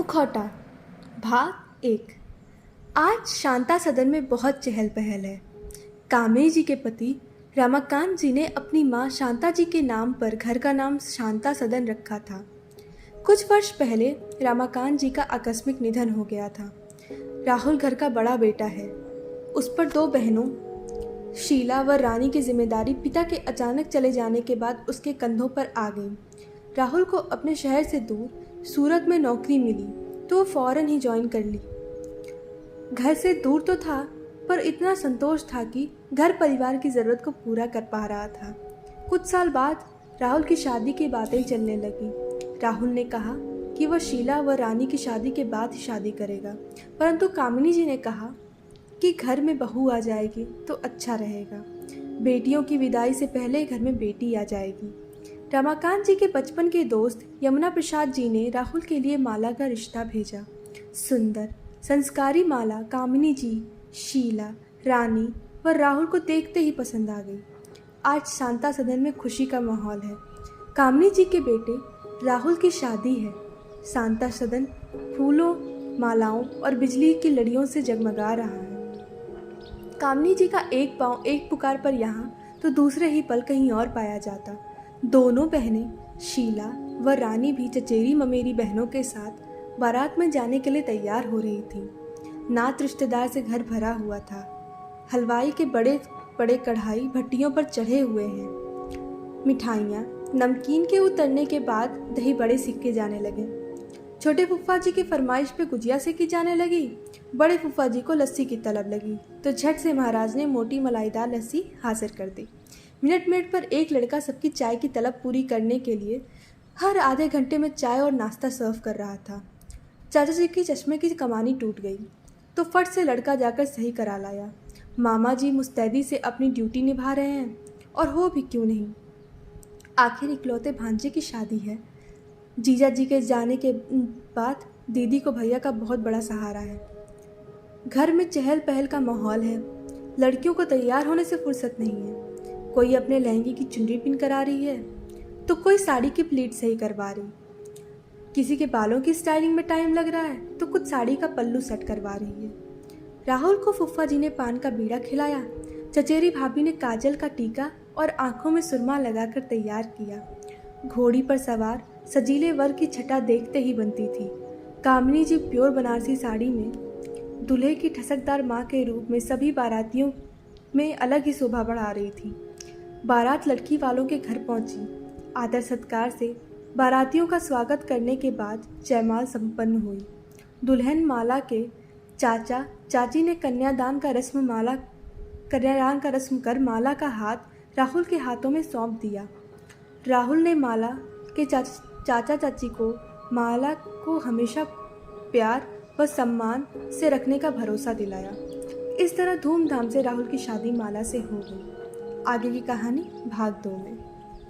मुखौटा भाग 1। आज शांता सदन में बहुत चहल पहल है। कामिनी जी के पति रमाकांत जी ने अपनी माँ शांता जी के नाम पर घर का नाम शांता सदन रखा था। कुछ वर्ष पहले रमाकांत जी का आकस्मिक निधन हो गया था। राहुल घर का बड़ा बेटा है। उस पर 2 बहनों शीला व रानी की जिम्मेदारी पिता के अचानक चले जाने के बाद उसके कंधों पर आ गई। राहुल को अपने शहर से दूर सूरत में नौकरी मिली तो वो फौरन ही ज्वाइन कर ली। घर से दूर तो था पर इतना संतोष था कि घर परिवार की ज़रूरत को पूरा कर पा रहा था। कुछ साल बाद राहुल की शादी की बातें चलने लगी। राहुल ने कहा कि वह शीला व रानी की शादी के बाद ही शादी करेगा, परंतु कामिनी जी ने कहा कि घर में बहू आ जाएगी तो अच्छा रहेगा। बेटियों की विदाई से पहले घर में बेटी आ जाएगी। रमाकांत जी के बचपन के दोस्त यमुना प्रसाद जी ने राहुल के लिए माला का रिश्ता भेजा। सुंदर संस्कारी माला कामिनी जी, शीला, रानी व राहुल को देखते ही पसंद आ गई। आज शांता सदन में खुशी का माहौल है। कामिनी जी के बेटे राहुल की शादी है। शांता सदन फूलों, मालाओं और बिजली की लड़ियों से जगमगा रहा है। कामिनी जी का एक पाँव एक पुकार पर यहाँ तो दूसरे ही पल कहीं और पाया जाता। दोनों बहनें शीला व रानी भी चचेरी ममेरी बहनों के साथ बारात में जाने के लिए तैयार हो रही थी। नात रिश्तेदार से घर भरा हुआ था। हलवाई के बड़े बड़े कढ़ाई भट्टियों पर चढ़े हुए हैं। मिठाइयाँ, नमकीन के उतरने के बाद दही बड़े सिक्के जाने लगे। छोटे फूफा जी की फरमाइश पे गुजिया सेकी जाने लगी। बड़े फूफा जी को लस्सी की तलब लगी तो झट से महाराज ने मोटी मलाईदार लस्सी हाजिर कर दी। मिनट पर एक लड़का सबकी चाय की तलब पूरी करने के लिए हर आधे घंटे में चाय और नाश्ता सर्व कर रहा था। चाचा जी की चश्मे की कमानी टूट गई तो फट से लड़का जाकर सही करा लाया। मामा जी मुस्तैदी से अपनी ड्यूटी निभा रहे हैं और हो भी क्यों नहीं, आखिर इकलौते भांजे की शादी है। जीजा जी के जाने के बाद दीदी को भैया का बहुत बड़ा सहारा है। घर में चहल पहल का माहौल है। लड़कियों को तैयार होने से फुर्सत नहीं है। कोई अपने लहंगे की चुनरी पिन करा रही है तो कोई साड़ी की प्लीट सही करवा रही। किसी के बालों की स्टाइलिंग में टाइम लग रहा है तो कुछ साड़ी का पल्लू सेट करवा रही है। राहुल को फुफ्फा जी ने पान का बीड़ा खिलाया। चचेरी भाभी ने काजल का टीका और आंखों में सुरमा लगाकर तैयार किया। घोड़ी पर सवार सजीले वर की छटा देखते ही बनती थी। कामिनी जी प्योर बनारसी साड़ी में दूल्हे की ठसकदार माँ के रूप में सभी बारातियों में अलग ही शोभा बढ़ा रही थी। बारात लड़की वालों के घर पहुंची। आदर सत्कार से बारातियों का स्वागत करने के बाद जयमाल संपन्न हुई। दुल्हन माला के चाचा चाची ने कन्यादान का रस्म कर माला का हाथ राहुल के हाथों में सौंप दिया। राहुल ने माला के चाचा चाची को माला को हमेशा प्यार व सम्मान से रखने का भरोसा दिलाया। इस तरह धूमधाम से राहुल की शादी माला से हो गई। आगे की कहानी भाग 2 में।